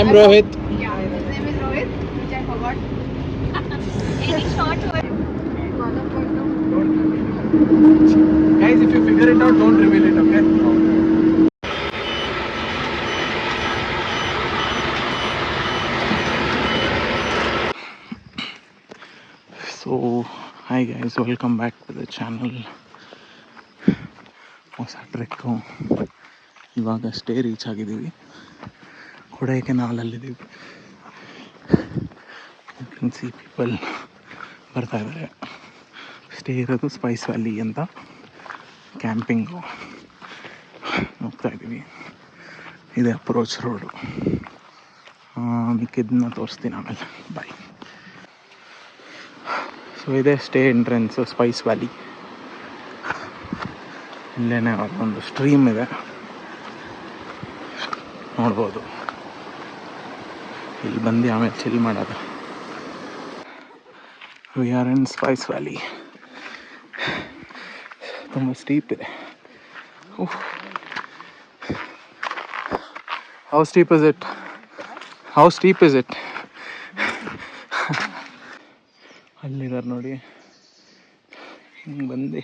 name Rohit. Yeah, his name is Rohit, which I forgot. Any short word? Guys, if you figure it out, don't reveal it, okay? So, hi guys, welcome back to the channel. ಹೊಸ trek ಇವಾಗಷ್ಟೇ reach ಆಗಿದ್ದೀವಿ. ಕೊಡೈಕೆನಾಲಲ್ಲಿದ್ದೀವಿ. You can C people ಬರ್ತಾ ಇದ್ದಾರೆ. Stay ಇರೋದು Spice valley ಅಂತ. Camping ಹೋಗ್ತಾ ಇದ್ದೀವಿ. ಇದೆ approach road. ಮಿಕ್ಕಿದ್ದನ್ನ ತೋರಿಸ್ತೀನಿ ಆಮೇಲೆ. ಬಾಯ್. ಸೊ ಇದೆ ಸ್ಟೇ ಎಂಟ್ರೆನ್ಸು ಸ್ಪೈಸ್ ವ್ಯಾಲಿ. ಇಲ್ಲೇ ಒಂದು ಸ್ಟ್ರೀಮ್ ಇದೆ, ನೋಡ್ಬೋದು. ಇಲ್ಲಿ ಬಂದು ಆಮೇಲೆ ಚಿಲ್ ಮಾಡೋದು. We are in spice valley. ತುಂಬ ಸ್ಟೀಪ್ ಇದೆ. How steep is it? How steep is it? ಅಲ್ಲಿದ್ದಾರೆ ನೋಡಿ. ಹಿಂಗೆ ಬಂದು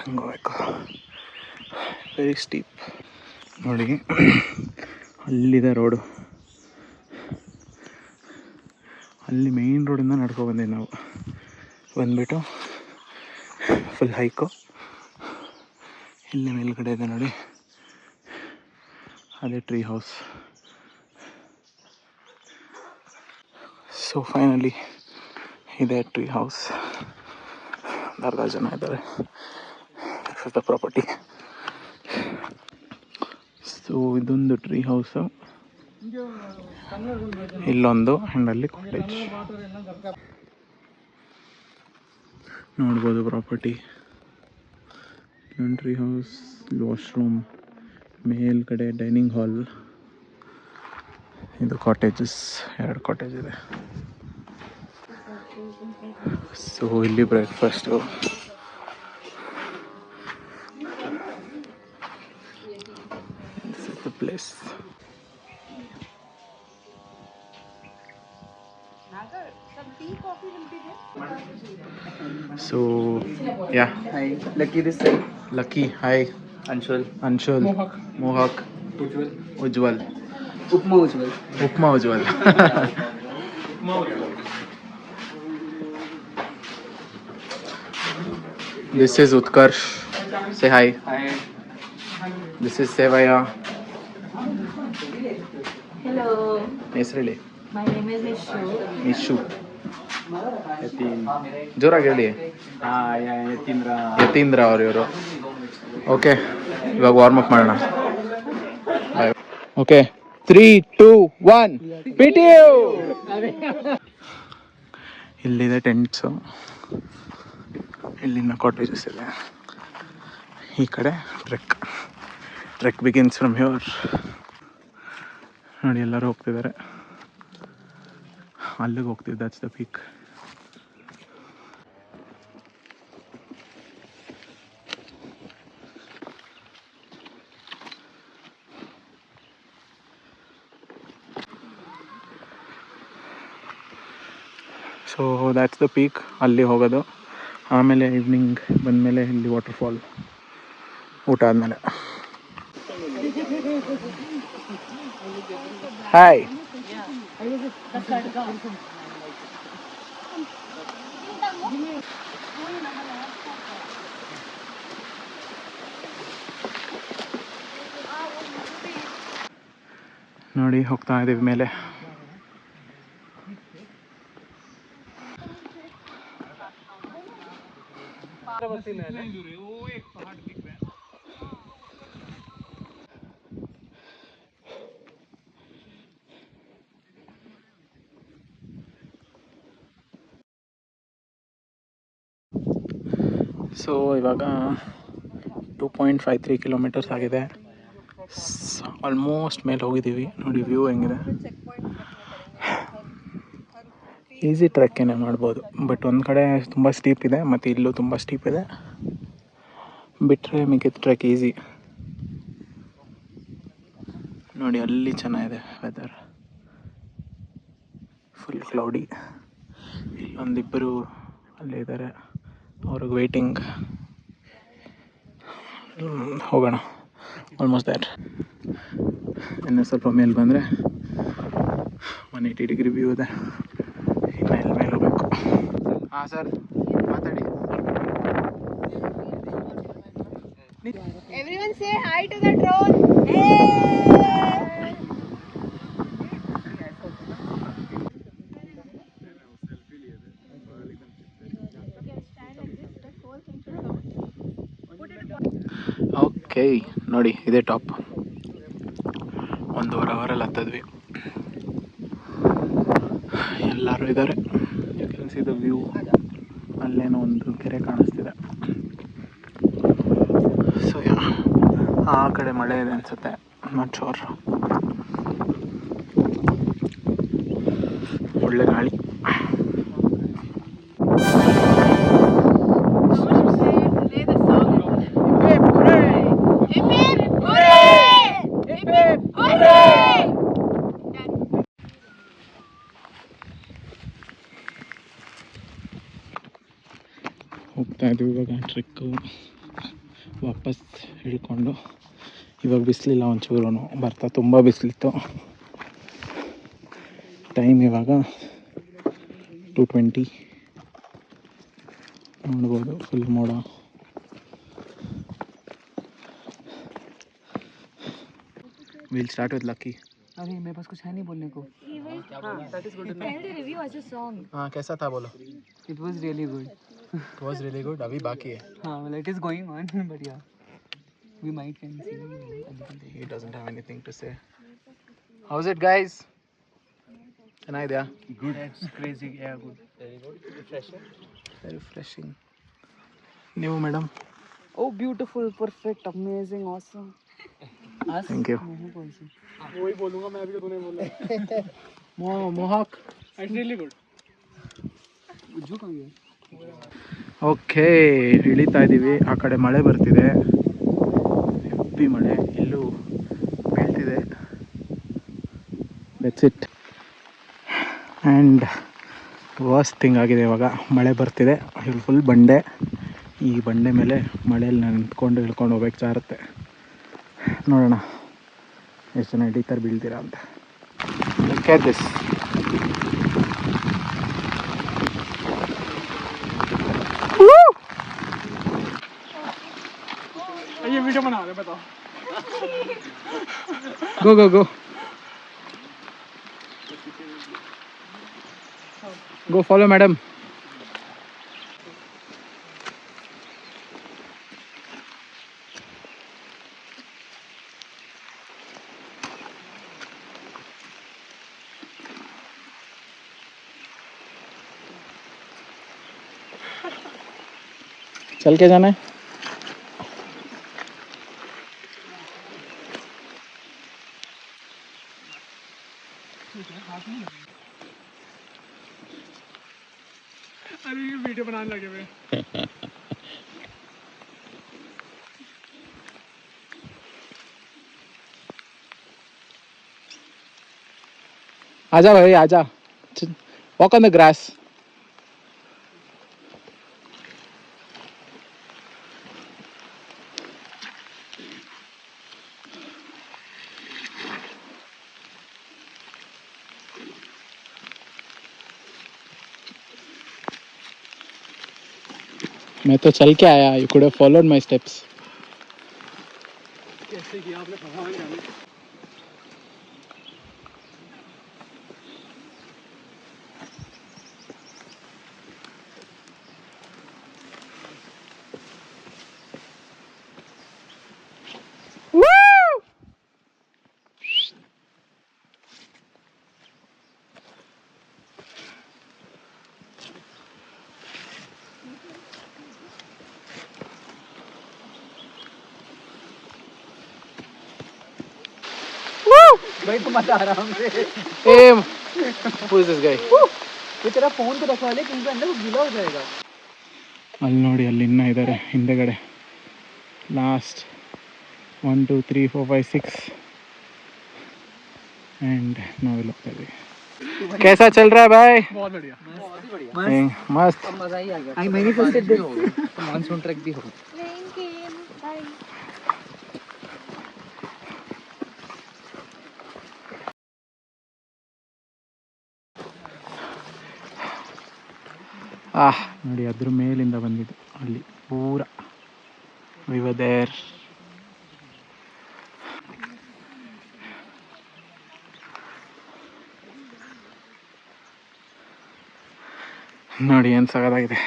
ಹಂಗೋಬೇಕು. ವೆರಿ ಸ್ಟೀಪ್ ನೋಡಿ. ಅಲ್ಲಿದೆ ರೋಡು. ಅಲ್ಲಿ ಮೇಯ್ನ್ ರೋಡಿಂದ ನಡ್ಕೊಬಂದಿದ್ದು ನಾವು. ಬಂದ್ಬಿಟ್ಟು ಫುಲ್ ಹೈಕು. ಇಲ್ಲಿ ಮೇಲ್ಗಡೆ ಇದೆ ನೋಡಿ, ಅದೇ ಟ್ರೀ ಹೌಸ್. ಸೊ ಫೈನಲಿ ಇದೆ ಟ್ರೀ ಹೌಸ್. ಅರ್ಧ ಜನ ಇದ್ದಾರೆ. The property. ಸೊ ಇದೊಂದು ಟ್ರೀ ಹೌಸು, ಇಲ್ಲೊಂದು, ಆ್ಯಂಡ್ ಅಲ್ಲಿ ಕಾಟೇಜ್ ನೋಡ್ಬೋದು. ಪ್ರಾಪರ್ಟಿ, ಟ್ರೀ ಹೌಸ್, ವಾಶ್ರೂಮ್, ಮೇಲ್ಗಡೆ ಡೈನಿಂಗ್ ಹಾಲ್. ಇದು ಕಾಟೇಜಸ್, 2 ಕಾಟೇಜ್ ಇದೆ. ಸೊ ಇಲ್ಲಿ breakfast. This is the place. So yeah. Hi, Lucky this side. Lucky, hi. Anshul. Mohak. Ujjwal. Upma Ujjwal. Upma Ujjwal. This is Utkarsh. Say hi. Hi. This is Sevaya. Hello, ಹೆಸರೇಳಿ. my name is Nishu. Nishu. Yatin. ಜೋರಾಗಿ ಹೇಳಿ. Yatindra. Yathindra ಅವರು ಇವರು. Okay, ಇವಾಗ warm up ಮಾಡೋಣ. Okay, 3, 2, 1 PTU. ಇಲ್ಲಿದೆ ಟೆಂಟ್ಸು, ಇಲ್ಲಿನ cottages ಇದೆ. ಈ ಕಡೆ ಟ್ರೆಕ್ ಬಿಗಿನ್ಸ್ ಫ್ರಮ್ ಹ್ಯೂರ್. ನೋಡಿ ಎಲ್ಲರೂ ಹೋಗ್ತಿದ್ದಾರೆ. ಅಲ್ಲಿಗೆ ಹೋಗ್ತಿದ್ದೆ, that's the peak. So that's the peak. ಅಲ್ಲಿ ಹೋಗೋದು. ಆಮೇಲೆ ಈವ್ನಿಂಗ್ ಬಂದಮೇಲೆ ಇಲ್ಲಿ ವಾಟರ್ಫಾಲ್, ಊಟ ಆದಮೇಲೆ. ಹಾಯ್. ನೋಡಿ ಹೋಗ್ತಾ ಇದ್ದೀವಿ ಮೇಲೆ. ಸೊ ಇವಾಗ 2.53 ಕಿಲೋಮೀಟರ್ಸ್ ಆಗಿದೆ. ಆಲ್ಮೋಸ್ಟ್ ಮೇಲೆ ಹೋಗಿದ್ದೀವಿ. ನೋಡಿ ವ್ಯೂ ಹೆಂಗಿದೆ. ಈಸಿ ಟ್ರೆಕ್ಕೇನೆ ಮಾಡ್ಬೋದು, ಬಟ್ ಒಂದು ಕಡೆ ತುಂಬ ಸ್ಟೀಪ್ ಇದೆ, ಮತ್ತು ಇಲ್ಲೂ ತುಂಬ ಸ್ಟೀಪ್ ಇದೆ. ಬಿಟ್ಟರೆ ಮಿಕ್ಕಿದ ಟ್ರೆಕ್ ಈಸಿ. ನೋಡಿ ಅಲ್ಲಿ ಚೆನ್ನಾಗಿದೆ ವೆದರ್, ಫುಲ್ ಕ್ಲೌಡಿ. ಇಲ್ಲೊಂದಿಬ್ಬರು ಅಲ್ಲೇ ಇದ್ದಾರೆ, ಅವ್ರಿಗೆ ವೇಟಿಂಗ್. ಹೋಗೋಣ, ಆಲ್ಮೋಸ್ಟ್ ದ್ಯಾಟ್. ಇನ್ನು ಸ್ವಲ್ಪ ಮೇಲೆ ಬಂದರೆ 180 ಡಿಗ್ರಿ ವ್ಯೂ ಇದೆ. ಇನ್ನು ಮೇಲೆ ಹೋಗಬೇಕು. ಹಾಂ ಸರ್, ಮಾತಾಡಿ. Everyone say hi to the drone. Hey! Okay, ನೋಡಿ ಇದೇ ಟಾಪ್. 1.5 ಅವರಲ್ಲಿ ಹತ್ತಿದ್ವಿ. ಎಲ್ಲರೂ ಇದ್ದಾರೆ. You can see the view. ಅಲ್ಲೇನೋ ಒಂದು ಕೆರೆ ಕಾಣಿಸ್ತಿದೆ. ಸೊ ಆ ಕಡೆ ಮಳೆ ಇದೆ ಅನಿಸುತ್ತೆ, ನಾಟ್ ಶೋರ್. ಒಳ್ಳೆ ಗಾಳಿ. ಹೋಗ್ತಾ ಇದ್ದೀವಿ ಇವಾಗ ಟ್ರಿಕ್ಕು ವಾಪಸ್ ಹಿಡ್ಕೊಂಡು. ಇವಾಗ ಬಿಸಿಲಿಲ್ಲ ಒಂಚೂರು, ಬರ್ತಾ ತುಂಬ ಬಿಸಿಲಿತ್ತು. ಟೈಮ್ ಇವಾಗ 2:20. ನೋಡ್ಬೋದು ಫುಲ್ ಮೋಡ. Will start with lucky. अरे मेरे पास कुछ है नहीं बोलने को. That is good enough. Pehले review as a song. हाँ, कैसा था बोलो. It was really good. It was really good. अभी बाकी है. हाँ, well, it is going on, but yeah, we might can see. He doesn't have anything to say. How's it, guys? ಚೆನ್ನಾಗಿದೆಯಾ? Good. That's crazy. Yeah, good. Very good. Refreshing. Very refreshing. ನೀವು madam? Oh, beautiful, perfect, amazing, awesome. Thank you. वही बोलूँगा मैं अभी, तूने बोला. ಮೊಹಾಕ್. It's really good. जो कहाँ गया? ಓಕೆ, ಇಳಿತಾ ಇದ್ದೀವಿ. ಆ ಕಡೆ ಮಳೆ ಬರ್ತಿದೆ, ಹೆಪ್ಪಿ ಮಳೆ. ಇಲ್ಲೂ ಬೀಳ್ತಿದೆ. That's it. And worst thing ಆಗಿದೆ, ಇವಾಗ ಮಳೆ ಬರ್ತಿದೆ. ಇಲ್ಲಿ ಫುಲ್ ಬಂಡೆ. ಈ ಬಂಡೆ ಮೇಲೆ ಮಳೆಯಲ್ಲಿ ನಾನು ನಿಂತ್ಕೊಂಡು ಇಳ್ಕೊಂಡು ಹೋಗ್ಬೇಕು ಜಾರುತ್ತೆ. ನೋಡೋಣ ಎಷ್ಟು ಜನ ಹಿಡಿತಾರೆ ಬೀಳ್ತೀರಾ ಅಂತ. Look at this. ये वीडियो बना रहे, बताओ. Go. Go follow madam. चल के जाना है. अरे ये वीडियो बनाने लगे हुए. आजा भाई आजा. Walk on the grass. मैं तो चल के आया. You could have followed my steps. कैसे किया आपने, भगवान जाने. भाई तुम मत आराम से. Hey, who is this guy? ये तेरा फोन तो रखवा ले, क्योंकि अंदर वो गीला हो जाएगा. ಅಲ್ಲಿ ನೋಡಿ, ಅಲ್ಲಿ ಇನ್ನೂ ಇದ್ದಾರೆ ಹಿಂದೆಗಡೆ. ಲಾಸ್ಟ್ 1 2 3 4 5 6 ಆ್ಯಂಡ್ ನಾವೆಲ್ಲ ಹೋಗ್ತಾ ಇದ್ದೀವಿ. कैसा चल रहा है भाई? बहुत बढ़िया. मस्त. मजा ही आ गया. I manifested this. Monsoon trek भी हो. Playing game. Bye. ನೋಡಿ ಅದ್ರ ಮೇಲಿಂದ ಬಂದಿದ್ದು ಅಲ್ಲಿ ಪೂರ ವಿವದೇರ್. ನೋಡಿ ಏನು ಸಗದಾಗಿದೆ.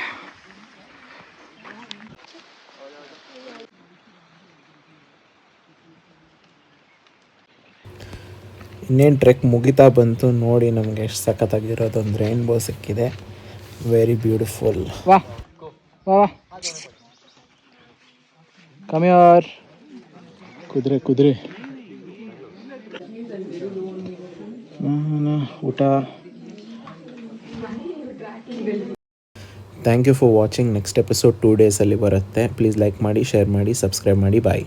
ಇನ್ನೇನು ಟ್ರೆಕ್ ಮುಗಿತಾ ಬಂತು. ನೋಡಿ ನಮಗೆ ಎಷ್ಟು ಸಖತ್ತಾಗಿರೋದು ಒಂದು ರೈನ್ಬೋ ಸಿಕ್ಕಿದೆ. Very beautiful. ವಾ ವಾ ವಾ ಕಮಿಯಾರ್. ಕುದುರೆ ಕುದುರೆ ಊಟ. Thank you for watching. Next episode 2 ಡೇಸಲ್ಲಿ ಬರುತ್ತೆ. ಪ್ಲೀಸ್ ಲೈಕ್ ಮಾಡಿ, ಶೇರ್ ಮಾಡಿ, ಸಬ್ಸ್ಕ್ರೈಬ್ ಮಾಡಿ. ಬಾಯ್.